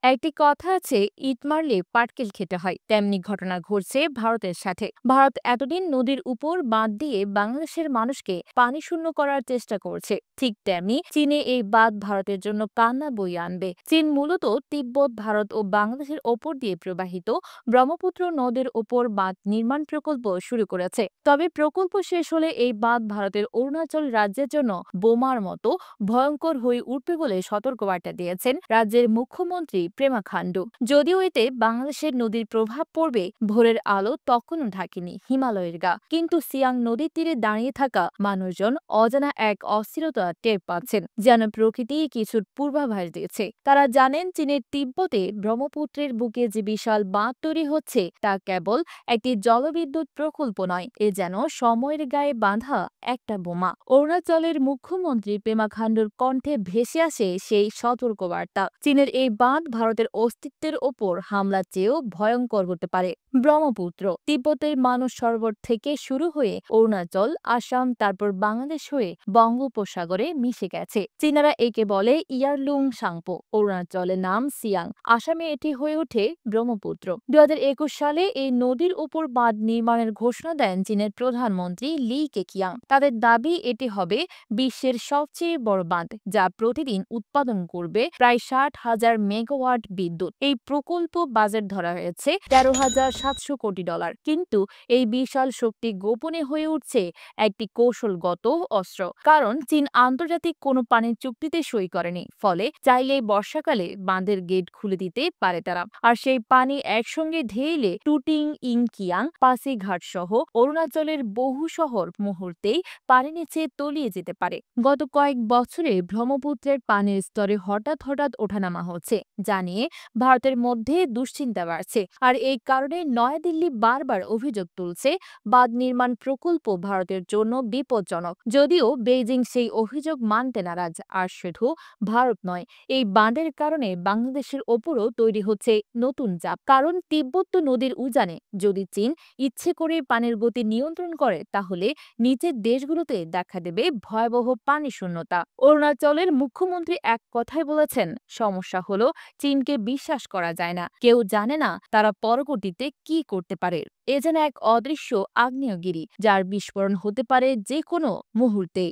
একটি কথা আছে, ইট মারলে পাটকেল খেতে হয়। তেমনি ঘটনা ঘটছে ভারতের সাথে। ভারত এতদিন নদীর উপর বাঁধ দিয়ে বাংলাদেশের মানুষকে পানি শূন্য করার চেষ্টা করছে। ঠিক তেমনি চীনে এই বাঁধ ভারতের জন্য কান্না বয়ে আনবে। চীন মূলত তিব্বত, ভারত ও বাংলাদেশের ওপর দিয়ে প্রবাহিত ব্রহ্মপুত্র নদের ওপর বাঁধ নির্মাণ প্রকল্প শুরু করেছে। তবে প্রকল্প শেষ হলে এই বাঁধ ভারতের অরুণাচল রাজ্যের জন্য বোমার মতো ভয়ঙ্কর হয়ে উঠবে বলে সতর্কবার্তা দিয়েছেন রাজ্যের মুখ্যমন্ত্রী প্রেমা খান্ডু। যদিও এতে বাংলাদেশের নদীর প্রভাব পড়বে, ভোরের আলো তখনও ঢাকেনি হিমালয়ের গা। কিন্তু সিয়াং নদীর তীরে দাঁড়িয়ে থাকা মানুষজন অজানা এক অস্থিরতা টের পাচ্ছেন, যেন প্রকৃতি কিছুর পূর্বাভাস দিয়েছে। তারা জানেন চীনের তিব্বতে ব্রহ্মপুত্রের বুকে যে বিশাল বাঁধ তৈরি হচ্ছে তা কেবল একটি জলবিদ্যুৎ প্রকল্প নয়, এ যেন সময়ের গায়ে বাঁধা একটা বোমা। অরুণাচলের মুখ্যমন্ত্রী পেমা খান্ডুর কণ্ঠে ভেসে আসে সেই সতর্কবার্তা। চীনের এই বাঁধ ভারতের অস্তিত্বের ওপর হামলা চেয়েও ভয়ঙ্কর হতে পারে। ব্রহ্মপুত্র তিব্বতের মানস সরোবর থেকে শুরু হয়ে অরুণাচল, আসাম, তারপর বাংলাদেশ হয়ে বঙ্গোপসাগরে মিশে গেছে। চীনারা একে বলে ইয়ারলুং সাংপো। অরুণাচলের নাম সিয়াং, আসামে এটি হয়ে ওঠে ব্রহ্মপুত্র। 2021 সালে এই নদীর উপর বাঁধ নির্মাণের ঘোষণা দেন চীনের প্রধানমন্ত্রী লি কেকিয়াং। তাদের দাবি এটি হবে বিশ্বের সবচেয়ে বড় বাঁধ, যা প্রতিদিন উৎপাদন করবে প্রায় 60,000 মেগাওয়াট বিদ্যুৎ। এই প্রকল্প বাজেট ধরা হয়েছে $13,700 কোটি। কিন্তু এই বিশাল শক্তি গোপনে হয়ে উঠছে একটি কৌশলগত অস্ত্র। কারণ চীন আন্তর্জাতিক কোনো পানির চুক্তিতে সই করেনি, ফলে চাইলেই বর্ষাকালে বাঁধের গেট খুলে দিতে পারে তারা। আর সেই পানি একসঙ্গে ঢেলে টুটিং, ইংকিয়াং, পাসিঘাট সহ অরুণাচলের বহু শহর মুহূর্তেই পানি নিচে তলিয়ে যেতে পারে। গত কয়েক বছরে ব্রহ্মপুত্রের পানির স্তরে হঠাৎ হঠাৎ ওঠানামা হচ্ছে, যা নিয়ে ভারতের মধ্যে দুশ্চিন্তা বাড়ছে। আর এই কারণে নয়াদিল্লি বারবার অভিযোগ তুলছে বাঁধ নির্মাণ প্রকল্প ভারতের জন্য বিপজ্জনক। যদিও বেইজিং সেই অভিযোগ মানতে নারাজ। আর শুধু ভারত নয়, এই বাঁধের কারণে বাংলাদেশের ওপরও তৈরি হচ্ছে নতুন চাপ। কারণ তিব্বত তো নদীর উজানে। যদি চীন ইচ্ছে করে পানির গতি নিয়ন্ত্রণ করে, তাহলে নিচের দেশগুলোতে দেখা দেবে ভয়াবহ পানি শূন্যতা। অরুণাচলের মুখ্যমন্ত্রী এক কথায় বলেছেন, সমস্যা হলো চীনকে বিশ্বাস করা যায় না। কেউ জানে না তারা পরবর্তীতে কি করতে পারে। এ যেন এক অদৃশ্য আগ্নেয়গিরি, যার বিস্ফোরণ হতে পারে যে কোনো মুহূর্তে।